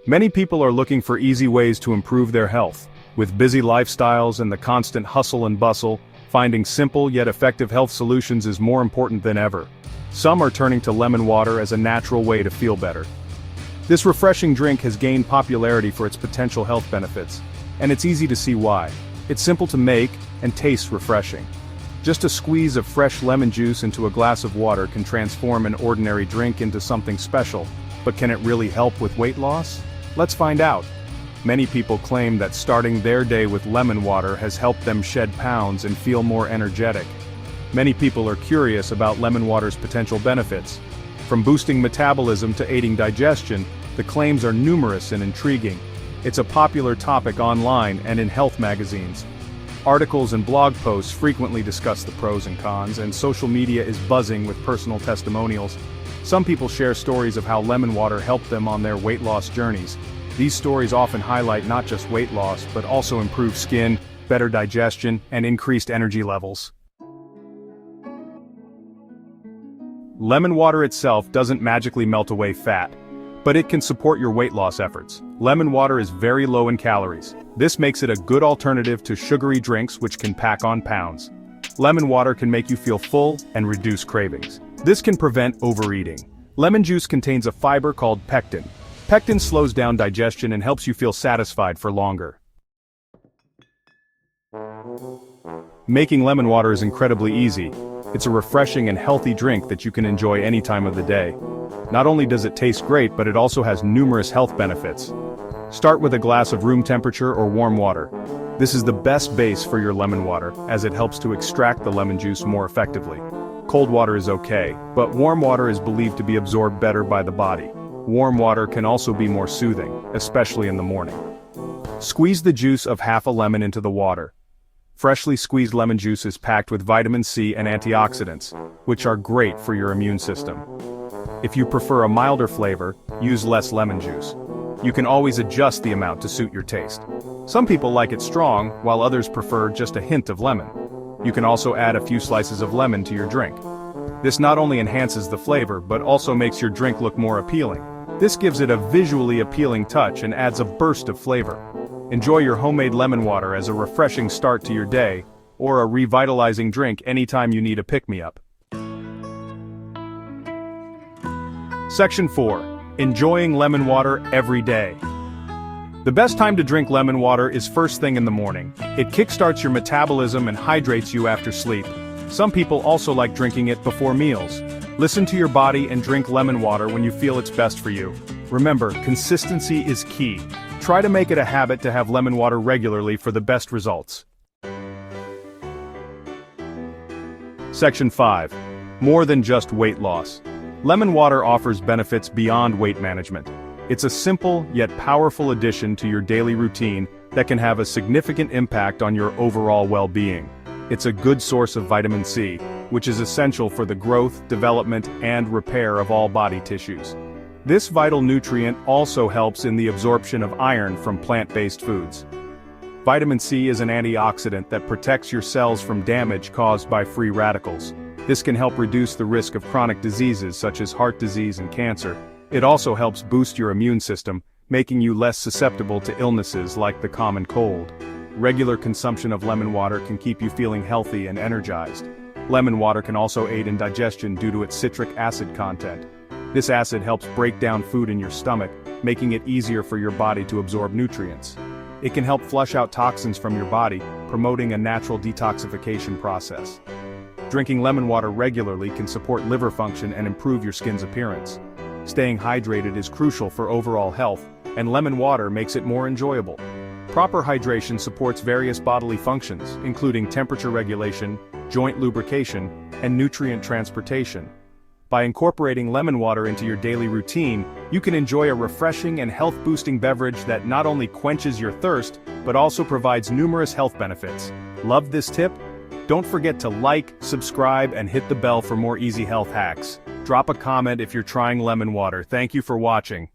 Many people are looking for easy ways to improve their health. With busy lifestyles and the constant hustle and bustle, finding simple yet effective health solutions is more important than ever. Some are turning to lemon water as a natural way to feel better. This refreshing drink has gained popularity for its potential health benefits, and it's easy to see why. It's simple to make and tastes refreshing. Just a squeeze of fresh lemon juice into a glass of water can transform an ordinary drink into something special. But can it really help with weight loss? Let's find out. Many people claim that starting their day with lemon water has helped them shed pounds and feel more energetic. Many people are curious about lemon water's potential benefits. From boosting metabolism to aiding digestion, the claims are numerous and intriguing. It's a popular topic online and in health magazines. Articles and blog posts frequently discuss the pros and cons, and social media is buzzing with personal testimonials. Some people share stories of how lemon water helped them on their weight loss journeys. These stories often highlight not just weight loss, but also improved skin, better digestion, and increased energy levels. Lemon water itself doesn't magically melt away fat, but it can support your weight loss efforts. Lemon water is very low in calories. This makes it a good alternative to sugary drinks which can pack on pounds. Lemon water can make you feel full and reduce cravings. This can prevent overeating. Lemon juice contains a fiber called pectin. Pectin slows down digestion and helps you feel satisfied for longer. Making lemon water is incredibly easy. It's a refreshing and healthy drink that you can enjoy any time of the day. Not only does it taste great, but it also has numerous health benefits. Start with a glass of room temperature or warm water. This is the best base for your lemon water, as it helps to extract the lemon juice more effectively. Cold water is okay, but warm water is believed to be absorbed better by the body. Warm water can also be more soothing, especially in the morning. Squeeze the juice of half a lemon into the water. Freshly squeezed lemon juice is packed with vitamin C and antioxidants, which are great for your immune system. If you prefer a milder flavor, use less lemon juice. You can always adjust the amount to suit your taste. Some people like it strong, while others prefer just a hint of lemon. You can also add a few slices of lemon to your drink. This not only enhances the flavor, but also makes your drink look more appealing. This gives it a visually appealing touch and adds a burst of flavor. Enjoy your homemade lemon water as a refreshing start to your day, or a revitalizing drink anytime you need a pick-me-up. Section 4. Enjoying lemon water every day. The best time to drink lemon water is first thing in the morning. It kickstarts your metabolism and hydrates you after sleep. Some people also like drinking it before meals. Listen to your body and drink lemon water when you feel it's best for you. Remember, consistency is key. Try to make it a habit to have lemon water regularly for the best results. Section 5. More than just weight loss. Lemon water offers benefits beyond weight management. It's a simple yet powerful addition to your daily routine that can have a significant impact on your overall well-being. It's a good source of vitamin C, which is essential for the growth, development, and repair of all body tissues. This vital nutrient also helps in the absorption of iron from plant-based foods. Vitamin C is an antioxidant that protects your cells from damage caused by free radicals. This can help reduce the risk of chronic diseases such as heart disease and cancer. It also helps boost your immune system, making you less susceptible to illnesses like the common cold. Regular consumption of lemon water can keep you feeling healthy and energized. Lemon water can also aid in digestion due to its citric acid content. This acid helps break down food in your stomach, making it easier for your body to absorb nutrients. It can help flush out toxins from your body, promoting a natural detoxification process. Drinking lemon water regularly can support liver function and improve your skin's appearance. Staying hydrated is crucial for overall health, and lemon water makes it more enjoyable. Proper hydration supports various bodily functions, including temperature regulation, joint lubrication, and nutrient transportation. By incorporating lemon water into your daily routine, you can enjoy a refreshing and health-boosting beverage that not only quenches your thirst, but also provides numerous health benefits. Love this tip? Don't forget to like, subscribe, and hit the bell for more easy health hacks. Drop a comment if you're trying lemon water. Thank you for watching.